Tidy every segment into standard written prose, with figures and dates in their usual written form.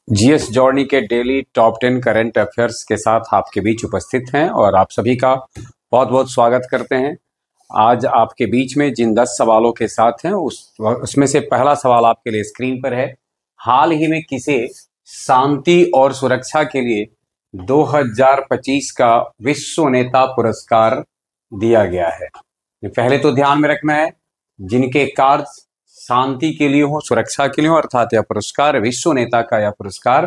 GS जॉर्नी के daily top 10 current affairs के साथ आपके बीच उपस्थित हैं और आप सभी का बहुत बहुत स्वागत करते हैं। आज आपके बीच में जिन 10 सवालों के साथ हैं उसमें से पहला सवाल आपके लिए स्क्रीन पर है। हाल ही में किसे शांति और सुरक्षा के लिए 2025 का विश्व नेता पुरस्कार दिया गया है? पहले तो ध्यान में रखना है, जिनके कार्य शांति के लिए हो, सुरक्षा के लिए हो, अर्थात यह पुरस्कार विश्व नेता का यह पुरस्कार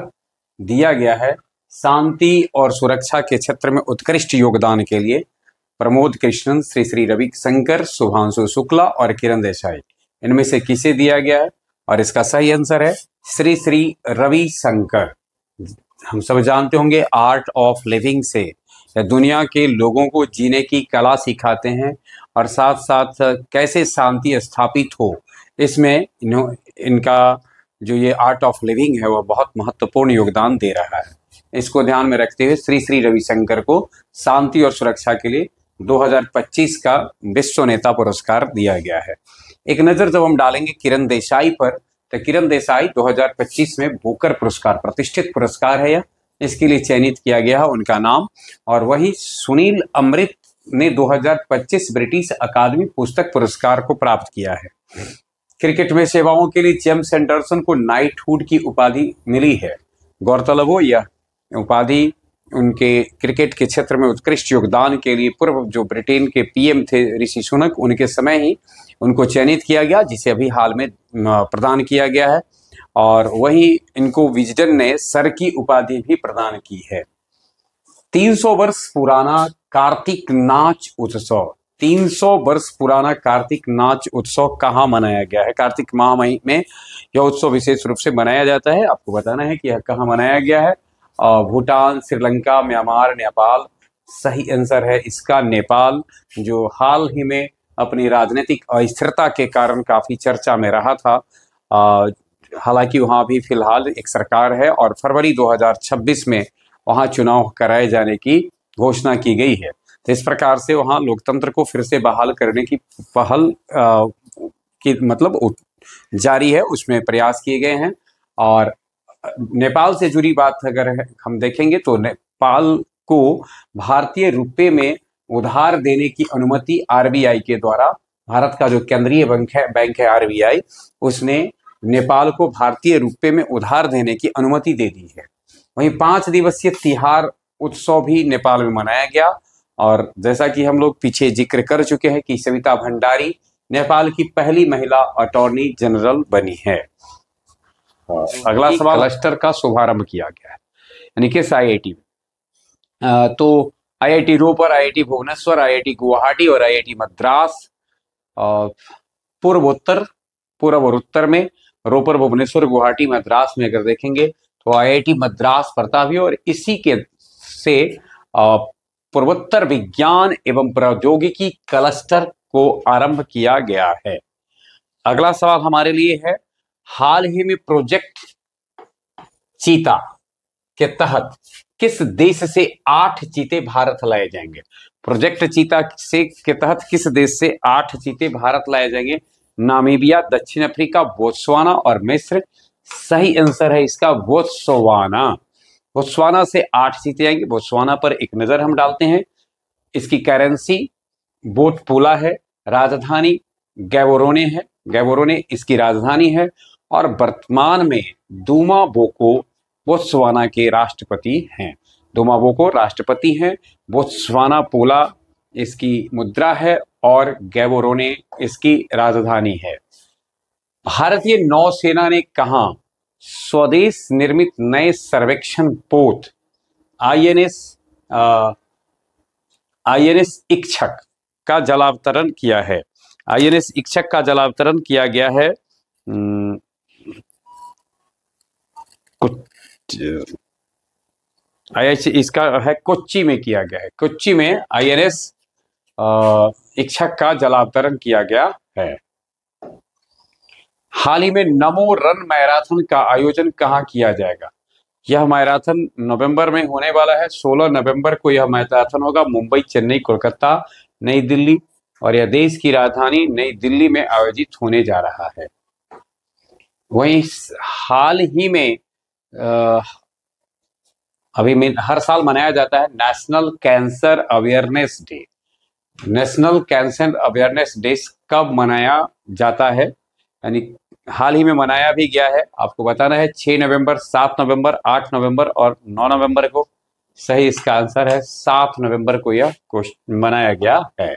दिया गया है शांति और सुरक्षा के क्षेत्र में उत्कृष्ट योगदान के लिए प्रमोद कृष्णन, श्री श्री रविशंकर, शुभांशु शुक्ला और किरण देसाई। इनमें से किसे दिया गया है? और इसका सही आंसर है श्री श्री रविशंकर। हम सब जानते होंगे आर्ट ऑफ लिविंग से दुनिया के लोगों को जीने की कला सिखाते हैं और साथ साथ कैसे शांति स्थापित हो, इसमें इनका जो ये आर्ट ऑफ लिविंग है वह बहुत महत्वपूर्ण योगदान दे रहा है। इसको ध्यान में रखते हुए श्री श्री रविशंकर को शांति और सुरक्षा के लिए 2025 का विश्व नेता पुरस्कार दिया गया है। एक नजर जब हम डालेंगे किरण देसाई पर, तो किरण देसाई 2025 में बुकर पुरस्कार, प्रतिष्ठित पुरस्कार है यह, इसके लिए चयनित किया गया है उनका नाम। और वही सुनील अमृत ने 2025 ब्रिटिश अकादमी पुस्तक पुरस्कार को प्राप्त किया है। क्रिकेट में सेवाओं के लिए जेम्स एंडरसन को नाइटहुड की उपाधि मिली है। गौरतलब हो, यह उपाधि उनके क्रिकेट के क्षेत्र में उत्कृष्ट योगदान के लिए पूर्व जो ब्रिटेन के पीएम थे ऋषि सुनक, उनके समय ही उनको चयनित किया गया, जिसे अभी हाल में प्रदान किया गया है। और वही इनको विजडन ने सर की उपाधि भी प्रदान की है। 300 वर्ष पुराना कार्तिक नाच उत्सव, 300 वर्ष पुराना कार्तिक नाच उत्सव कहाँ मनाया गया है? कार्तिक माह में यह उत्सव विशेष रूप से मनाया जाता है। आपको बताना है कि यह कहाँ मनाया गया है। भूटान, श्रीलंका, म्यांमार, नेपाल। सही आंसर है इसका नेपाल, जो हाल ही में अपनी राजनीतिक अस्थिरता के कारण काफी चर्चा में रहा था। हालांकि वहां भी फिलहाल एक सरकार है और फरवरी 2026 में वहां चुनाव कराए जाने की घोषणा की गई है। तो इस प्रकार से वहां लोकतंत्र को फिर से बहाल करने की पहल की मतलब जारी है, उसमें प्रयास किए गए हैं। और नेपाल से जुड़ी बात अगर हम देखेंगे तो नेपाल को भारतीय रुपए में उधार देने की अनुमति आरबीआई के द्वारा, भारत का जो केंद्रीय बैंक है आरबीआई, उसने नेपाल को भारतीय रुपए में उधार देने की अनुमति दे दी है। वहीं 5 दिवसीय तिहार उत्सव भी नेपाल में मनाया गया। और जैसा कि हम लोग पीछे जिक्र कर चुके हैं कि सविता भंडारी नेपाल की पहली महिला अटॉर्नी जनरल बनी है। अगला सवाल, क्लस्टर का शुभारंभ किया गया है यानी किस आईआईटी में? तो IIT Ropar, IIT Bhubaneswar, IIT Guwahati और आईआईटी मद्रास। पूर्व और उत्तर में रोपर, भुवनेश्वर, गुवाहाटी, मद्रास में अगर देखेंगे तो आईआईटी मद्रास पड़ता भी, और इसी के से पूर्वोत्तर विज्ञान एवं प्रौद्योगिकी क्लस्टर को आरंभ किया गया है। अगला सवाल हमारे लिए है, हाल ही में प्रोजेक्ट चीता के तहत किस देश से 8 चीते भारत लाए जाएंगे? प्रोजेक्ट चीता के तहत किस देश से 8 चीते भारत लाए जाएंगे? नामीबिया, दक्षिण अफ्रीका, बोत्सवाना और मिस्र। सही आंसर है इसका बोत्सवाना। बोत्सवाना से 8 चीते आएंगे। बोत्सवाना पर एक नजर हम डालते हैं। इसकी करेंसी बोटपुला है, राजधानी गैबोरोने है, गैबोरोने इसकी राजधानी है, और वर्तमान में दूमा बोको बोत्सवाना के राष्ट्रपति हैं। दूमा बोको राष्ट्रपति हैं, बोत्सवाना पुला इसकी मुद्रा है और गैबोरोने इसकी राजधानी है। भारतीय नौसेना ने कहा स्वदेश निर्मित नए सर्वेक्षण पोत आईएनएस इच्छक का जलावतरण किया है? आईएनएस इच्छक का जलावतरण किया गया है इसका है कोच्चि में किया गया है। कोच्चि में आईएनएस इच्छक का जलावतरण किया गया है। हाल ही में नमो रन मैराथन का आयोजन कहाँ किया जाएगा? यह मैराथन नवंबर में होने वाला है। 16 नवंबर को यह मैराथन होगा। मुंबई, चेन्नई, कोलकाता, नई दिल्ली और यह देश की राजधानी नई दिल्ली में आयोजित होने जा रहा है। वहीं हाल ही में अ, अभी हर साल मनाया जाता है national cancer awareness day. National cancer awareness day कब मनाया जाता है, यानी हाल ही में मनाया भी गया है। आपको बताना है 6 नवंबर, 7 नवंबर, 8 नवंबर और 9 नवंबर को। सही इसका आंसर है 7 नवंबर को यह मनाया गया है।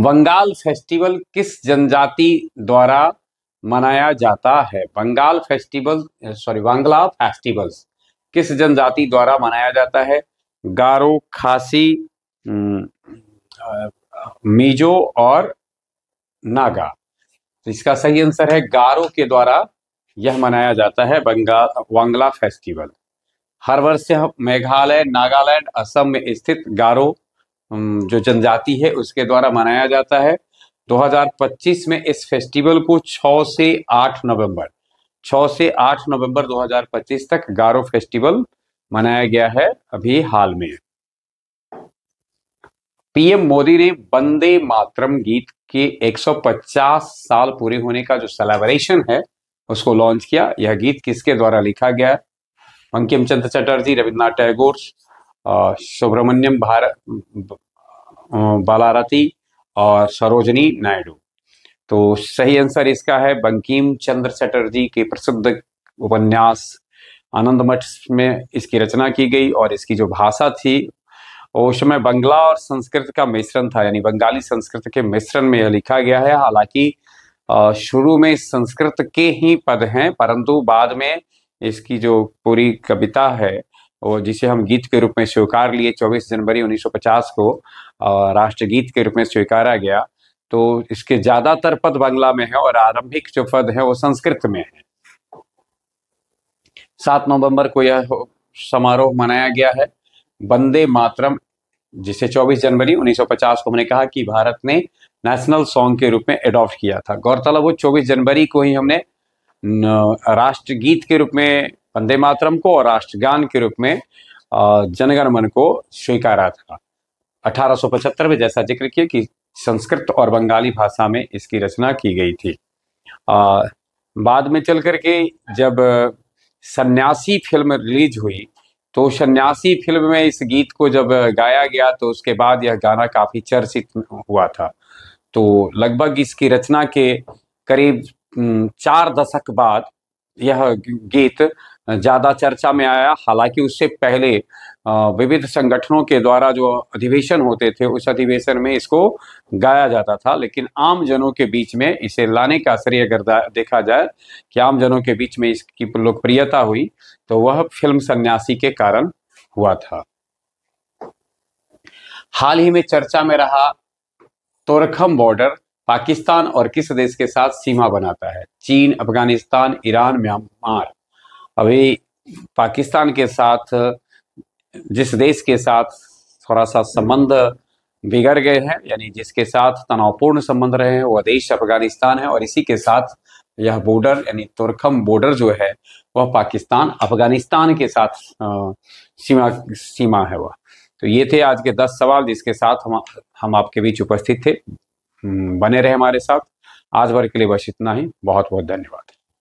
बंगाल फेस्टिवल किस जनजाति द्वारा मनाया जाता है? Bengal festival, sorry, Bangla festivals किस जनजाति द्वारा मनाया जाता है? गारो, खासी, अम, अ, मिजो और नागा। तो इसका सही आंसर है गारो के द्वारा यह मनाया जाता है बांग्ला फेस्टिवल। हर वर्ष यह मेघालय, नागालैंड, असम में स्थित गारो जो जनजाति है उसके द्वारा मनाया जाता है। 2025 में इस फेस्टिवल को 6 से 8 नवंबर 2025 तक गारो फेस्टिवल मनाया गया है अभी हाल में। पीएम मोदी ने वंदे मातरम गीत के 150 साल पूरे होने का जो सेलिब्रेशन है उसको लॉन्च किया। यह गीत किसके द्वारा लिखा गया? बंकिम चंद्र चटर्जी, रविन्द्रनाथ टैगोर, सुब्रमण्यम बालारती और सरोजनी नायडू। तो सही आंसर इसका है बंकिम चंद्र चटर्जी के प्रसिद्ध उपन्यास आनंद मठ में इसकी रचना की गई। और इसकी जो भाषा थी उस समय बंगला और संस्कृत का मिश्रण था, यानी बंगाली संस्कृत के मिश्रण में यह लिखा गया है। हालांकि शुरू में संस्कृत के ही पद हैं, परंतु बाद में इसकी जो पूरी कविता है वो जिसे हम गीत के रूप में स्वीकार लिए 24 जनवरी 1950 को राष्ट्रगीत के रूप में स्वीकारा गया। तो इसके ज्यादातर पद बांग्ला में है और आरंभिक जो पद है वो संस्कृत में है। 7 नवंबर को यह समारोह मनाया गया है वंदे मातरम, जिसे 24 जनवरी 1950 को हमने कहा कि भारत ने नेशनल सॉन्ग के रूप में अडॉप्ट किया था। गौरतलब वो 24 जनवरी को ही हमने राष्ट्रगीत के रूप में वंदे मातरम को और राष्ट्रगान के रूप में जनगण मन को स्वीकारा था। 1875 में जैसा जिक्र किया कि संस्कृत और बंगाली भाषा में इसकी रचना की गई थी। बाद में चल करके जब सन्यासी फिल्म रिलीज हुई तो सन्यासी फिल्म में इस गीत को जब गाया गया तो उसके बाद यह गाना काफी चर्चित हुआ था। तो लगभग इसकी रचना के करीब 4 दशक बाद यह गीत ज्यादा चर्चा में आया। हालांकि उससे पहले विविध संगठनों के द्वारा जो अधिवेशन होते थे उस अधिवेशन में इसको गाया जाता था, लेकिन आम जनों के बीच में इसे लाने का श्रेय अगर देखा जाए कि आम जनों के बीच में इसकी लोकप्रियता हुई तो वह फिल्म सन्यासी के कारण हुआ था। हाल ही में चर्चा में रहा तोरखम बॉर्डर पाकिस्तान और किस देश के साथ सीमा बनाता है? चीन, अफगानिस्तान, ईरान, म्यांमार। अभी पाकिस्तान के साथ जिस देश के साथ थोड़ा सा संबंध बिगड़ गए हैं, यानी जिसके साथ तनावपूर्ण संबंध रहे हैं, वह देश अफगानिस्तान है। और इसी के साथ यह बॉर्डर यानी तोरखम बॉर्डर जो है वह पाकिस्तान अफगानिस्तान के साथ सीमा है वह। तो ये थे आज के 10 सवाल जिसके साथ हम आपके बीच उपस्थित थे। बने रहे हमारे साथ। आज भर के लिए बस इतना ही। बहुत बहुत धन्यवाद।